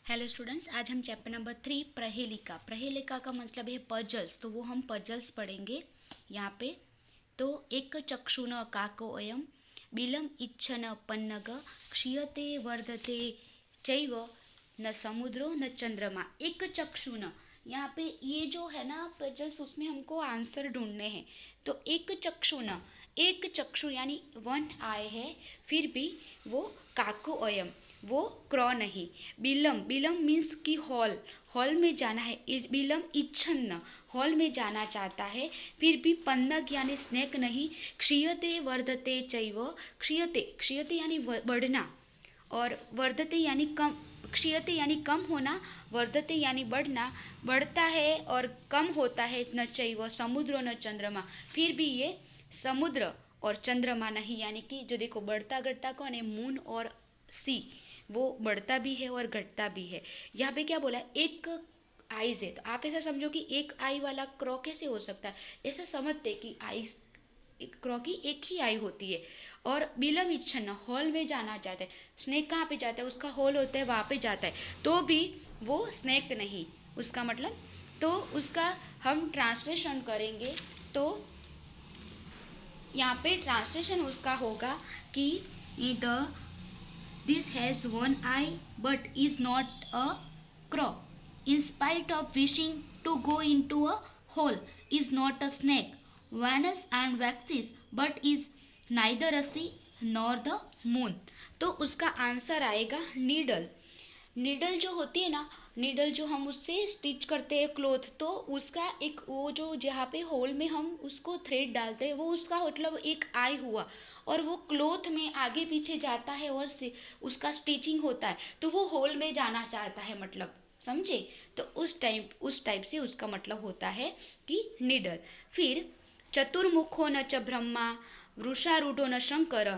Hello students, आज हम chapter number 3 प्रहेलिका का मतलब है पजल्स। तो वो हम पजल्स पढ़ेंगे यहाँ पे। तो एक चक्षुन काको अयम बिलम इच्छन पन्नग क्षीयते वर्धते चैव न समुद्रो न चंद्रमा। एक चक्षुन, यहाँ पे ये जो है ना पजल्स, उसमें हमको आंसर ढूंढने हैं। तो एक चक्षु यानी वन आए है, फिर भी वो काको अयम, वो क्रॉ नहीं। बिलम, बिलम मीन्स कि हॉल, हॉल में जाना है। बिलम इच्छन्न, हॉल में जाना चाहता है, फिर भी पन्नग यानी स्नेक नहीं। क्षीयते वर्धते चैव, क्षीयते, क्षीयते यानी बढ़ना, और वर्धते यानी कम, क्षीयते यानी कम होना, वर्धते यानी बढ़ना, बढ़ता है और कम होता है। न चैव समुद्र न चंद्रमा, फिर भी ये समुद्र और चंद्रमा नहीं। यानी कि जो देखो बढ़ता घटता कौन है, मून और सी, वो बढ़ता भी है और घटता भी है। यहाँ पे क्या बोला, एक आईज है। तो आप ऐसा समझो कि एक आई वाला क्रॉ कैसे हो सकता है, ऐसा समझते कि आई, क्रॉ की एक ही आई होती है। और बिलम इच्छन, हॉल में जाना चाहता है। स्नेक कहाँ पे जाता है, उसका हॉल होता है, वहाँ पे जाता है, तो भी वो स्नेक नहीं। उसका मतलब, तो उसका हम ट्रांसलेशन करेंगे तो यहाँ पे ट्रांसलेशन उसका होगा कि the this has one eye but is not a crow, in spite of wishing to go into a hole, is not a snake, wanes and waxes but is neither a sea nor the moon. तो उसका answer आएगा needle. Needle जो होती है ना, needle जो हम उससे स्टिच करते हैं क्लोथ, तो उसका एक वो जो जहाँ पे होल में हम उसको थ्रेड डालते हैं, वो उसका मतलब एक आई हुआ, और वो क्लोथ में आगे पीछे जाता है और से उसका स्टिचिंग होता है, तो वो होल में जाना चाहता है, मतलब समझे। तो उस टाइप से उसका मतलब होता है कि नीडल। फिर चतुर्मुखो न च ब्रह्मा वृषारूढ़ो न शंकर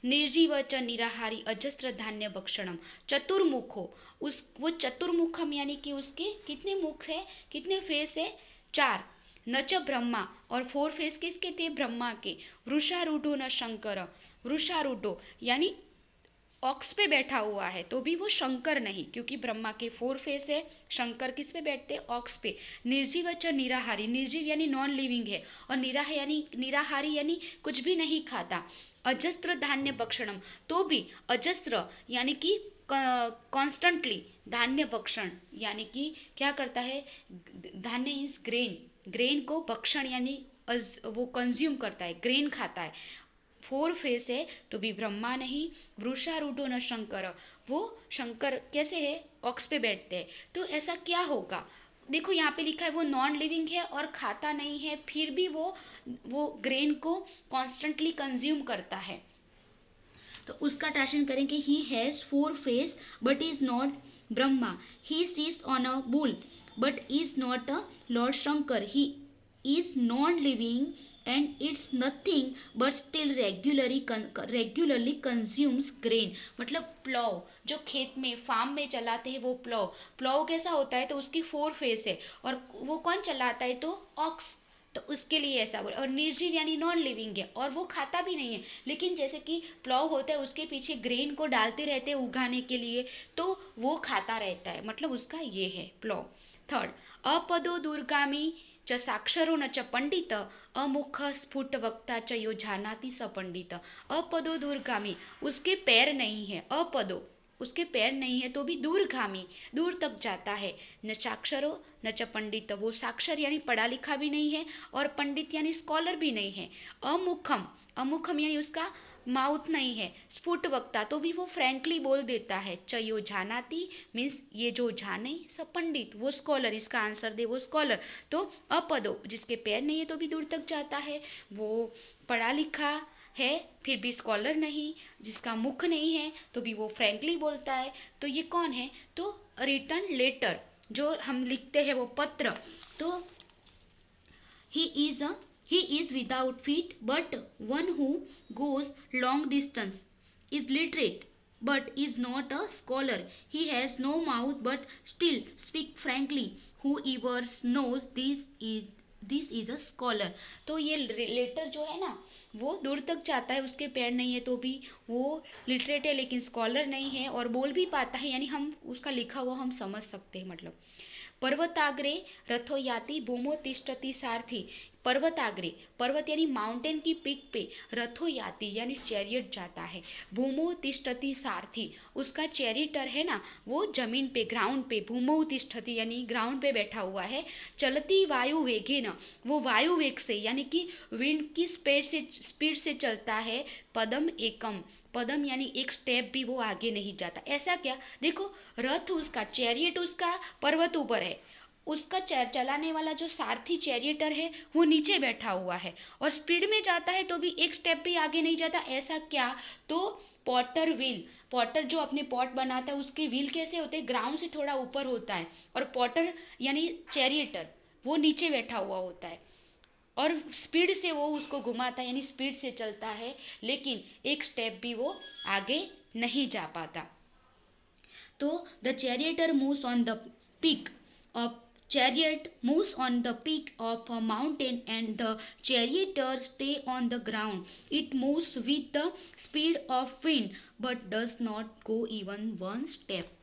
निर्जीव च निराहारी अजस्त्र धान्य भक्षणम। चतुर्मुखो, उस वो चतुर्मुखम यानी कि उसके कितने मुख है, कितने फेस है, चार। न च ब्रह्मा, और फोर फेस किसके थे, ब्रह्मा के। वृषारूढ़ो न शंकर, वृषारूढ़ो यानी ऑक्स पे बैठा हुआ है, तो भी वो शंकर नहीं, क्योंकि ब्रह्मा के फोर फेस है। शंकर किस पे बैठते हैं, ऑक्स पे। निर्जीव च निराहारी, निर्जीव यानी नॉन लिविंग है, और निराहारी यानी कुछ भी नहीं खाता। अजस्त्र धान्य भक्षणम, तो भी अजस्त्र यानी कि कॉन्स्टेंटली, धान्य भक्षण यानी कि क्या करता है, धान्य इज ग्रेन, ग्रेन को भक्षण यानी वो कंज्यूम करता है, ग्रेन खाता है। फोर फेस है, तो भी ब्रह्मा नहीं। वृषारूढ़ो न शंकर, वो शंकर कैसे है, ऑक्स पे बैठते हैं। तो ऐसा क्या होगा, देखो यहाँ पे लिखा है वो नॉन लिविंग है और खाता नहीं है, फिर भी वो ग्रेन को कॉन्स्टेंटली कंज्यूम करता है। तो उसका ट्रांसलेशन करेंगे, he has four face but is not Brahma, he seats on a bull but is not a Lord Shankar, he is non living and it's nothing but still regularly consumes grain. मतलब प्लॉव, जो खेत में farm में चलाते हैं वो प्लॉव, प्लॉव कैसा होता है, तो उसकी फोर फेस है, और वो कौन चलाता है, तो ऑक्स। तो उसके लिए ऐसा बोला। और निर्जीव यानी नॉन लिविंग है, और वो खाता भी नहीं है, लेकिन जैसे कि प्लॉव होता है, उसके पीछे ग्रेन को डालते रहते हैं उगाने के लिए, तो वो खाता रहता है, मतलब उसका ये है प्लॉव। थर्ड, अपदो दूरगामी च साक्षरो न च पंडित अमुख स्फुट वक्ता च यो जानाति स पंडित। अपदो दूरगामी, उसके पैर नहीं है, अपदो उसके पैर नहीं है, तो भी दूरगामी, दूर तक जाता है। न साक्षरो न च पंडित, वो साक्षर यानी पढ़ा लिखा भी नहीं है, और पंडित यानी स्कॉलर भी नहीं है। अमुखम, अमुखम यानी उसका माउथ नहीं है। स्फुट वक्ता, तो भी वो फ्रैंकली बोल देता है। चयो जानाती मीन्स ये जो जाने, सब पंडित, वो स्कॉलर, इसका आंसर दे वो स्कॉलर। तो अपदो, जिसके पैर नहीं है तो भी दूर तक जाता है, वो पढ़ा लिखा है, फिर भी स्कॉलर नहीं, जिसका मुख नहीं है तो भी वो फ्रैंकली बोलता है। तो ये कौन है, तो रिटर्न लेटर, जो हम लिखते हैं वो पत्र। तो he is a he is without feet, but one who goes long distance, is literate but is not a scholar. He has no mouth but still speak frankly. Whoever knows this is this is a scholar. तो ये letter जो है ना वो दूर तक जाता है, उसके पैर नहीं है तो भी वो लिटरेट है लेकिन स्कॉलर नहीं है और बोल भी पाता है, यानी हम उसका लिखा हुआ हम समझ सकते हैं। मतलब पर्वताग्रे रथो याति भूमो तिष्ठति सारथी। पर्वताग्रे, पर्वत यानी माउंटेन की पीक पे, रथो याति यानी चैरियट जाता है, भूमो तिष्ठति सारथी, उसका चैरिटर है ना वो जमीन पे ग्राउंड पे, भूमो तिष्ठति यानी ग्राउंड पे बैठा हुआ है, चलती वायु वेगे न, वो वायु वेग से यानी कि विंड की स्पीड से चलता है, पदम एकम, पदम यानी एक स्टेप भी वो आगे नहीं जाता। ऐसा क्या, देखो रथ उसका, चैरियट उसका पर्वत ऊपर है, उसका चलाने वाला जो सारथी चैरियटर है वो नीचे बैठा हुआ है और स्पीड में जाता है तो भी एक स्टेप भी आगे नहीं जाता। ऐसा क्या, तो पॉटर व्हील, पॉटर जो अपने पॉट बनाता है उसके व्हील कैसे होते हैं, ग्राउंड से थोड़ा ऊपर होता है, और पॉटर यानी चैरियटर वो नीचे बैठा हुआ होता है और स्पीड से वो उसको घुमाता है, यानी स्पीड से चलता है लेकिन एक स्टेप भी वो आगे नहीं जा पाता। तो the chariot moves on the peak of, chariot moves on the peak of a mountain and the charioteer stay on the ground. It moves with the speed of wind but does not go even one step.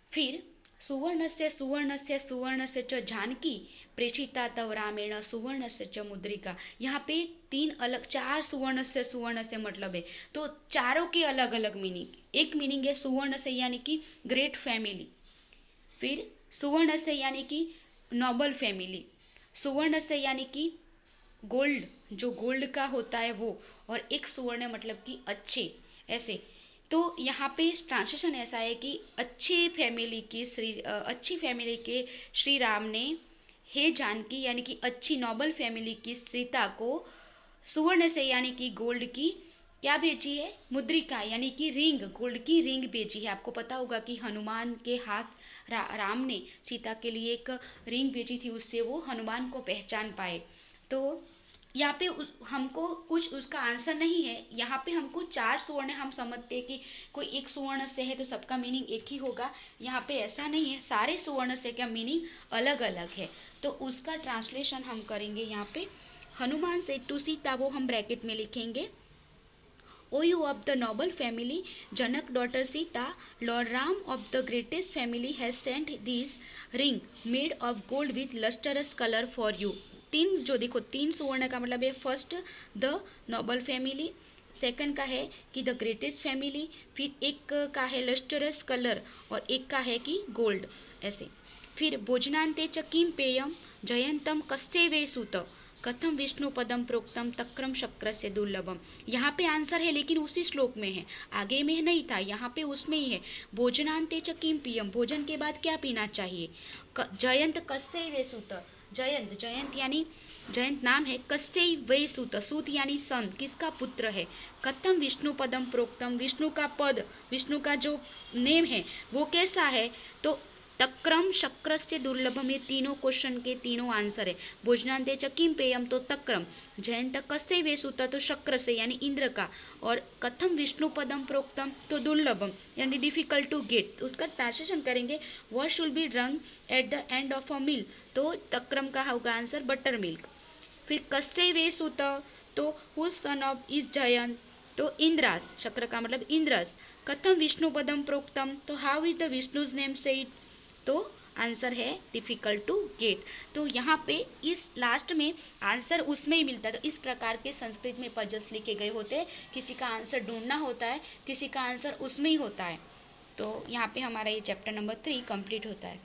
फिर सुवर्णस्य सुवर्णस्य सुवर्णस्य च जानकी प्रेषिता तव रामेण सुवर्णस्य च मुद्रिका। यहाँ पे तीन अलग, चार सुवर्ण से मतलब है, तो चारों के अलग अलग मीनिंग। एक मीनिंग है सुवर्ण से यानी कि ग्रेट फैमिली, फिर सुवर्ण से यानी कि नोबल फैमिली, सुवर्ण से यानी कि गोल्ड, जो गोल्ड का होता है वो, और एक सुवर्ण मतलब कि अच्छे, ऐसे। तो यहाँ पे ट्रांसलेशन ऐसा है कि अच्छी फैमिली के श्री राम ने हे जानकी यानी कि अच्छी नोबल फैमिली की सीता को सुवर्ण से यानी कि गोल्ड की क्या भेजी है, मुद्रिका यानी कि रिंग, गोल्ड की रिंग भेजी है। आपको पता होगा कि हनुमान के हाथ राम ने सीता के लिए एक रिंग भेजी थी, उससे वो हनुमान को पहचान पाए। तो यहाँ पे हमको कुछ उसका आंसर नहीं है, यहाँ पे हमको चार सुवर्ण, हम समझते हैं कि कोई एक सुवर्ण से है तो सबका मीनिंग एक ही होगा, यहाँ पे ऐसा नहीं है, सारे सुवर्ण से का मीनिंग अलग अलग है। तो उसका ट्रांसलेशन हम करेंगे यहाँ पे, हनुमान से टू सीता, वो हम ब्रैकेट में लिखेंगे, O you of the noble family, Janak daughter Sita, Lord Ram of the greatest family has sent this ring made of gold with lustrous color for you. तीन जो देखो, तीन सुवर्ण का मतलब है, first the Nobel family, second का है कि द ग्रेटेस्ट फैमिली, फिर एक का है लस्टरस कलर और एक का है कि गोल्ड, ऐसे। फिर भोजनांते च किम पेयम जयंतम कस्य वे सुत कथम विष्णु पदम प्रोक्तम तक्रम शक्र से दुर्लभम। यहाँ पे आंसर है लेकिन उसी श्लोक में है, आगे में नहीं था, यहाँ पे उसमें ही है। भोजनांते च किम पियम, भोजन के बाद क्या पीना चाहिए, जयंत कस्य वे सुत, जयंत, जयंत यानी जयंत नाम है, कस्य वे सुत, सुत यानी सन, किसका पुत्र है, कथम विष्णु पदम प्रोक्तम, विष्णु का पद, विष्णु का जो नेम है वो कैसा है, तो तक्रम शक्र से दुर्लभम, ये तीनों क्वेश्चन के तीनों आंसर है। भोजनांते च किम पेयम तो तक्रम, जयंत कस्य वे सुत तो शक्र से यानी इंद्र का, और कथम विष्णु पदम प्रोक्तम तो दुर्लभम यानी डिफिकल्ट टू गेट। तो उसका ट्रांसलेशन करेंगे, what should be drunk at the end of a meal, तो तक्रम का होगा आंसर बटर मिल्क। फिर कस्य वे सुत, तो whose son of is Jayant, तो इंद्रास, शक्र का मतलब इंद्रस। कथम विष्णु पदम प्रोक्तम, तो how is the Vishnu's name said, तो आंसर है डिफ़िकल्ट टू गेट। तो यहाँ पे इस लास्ट में आंसर उसमें ही मिलता है। तो इस प्रकार के संस्कृत में पजल्स लिखे गए होते हैं, किसी का आंसर ढूंढना होता है, किसी का आंसर उसमें ही होता है। तो यहाँ पे हमारा ये चैप्टर नंबर 3 कंप्लीट होता है।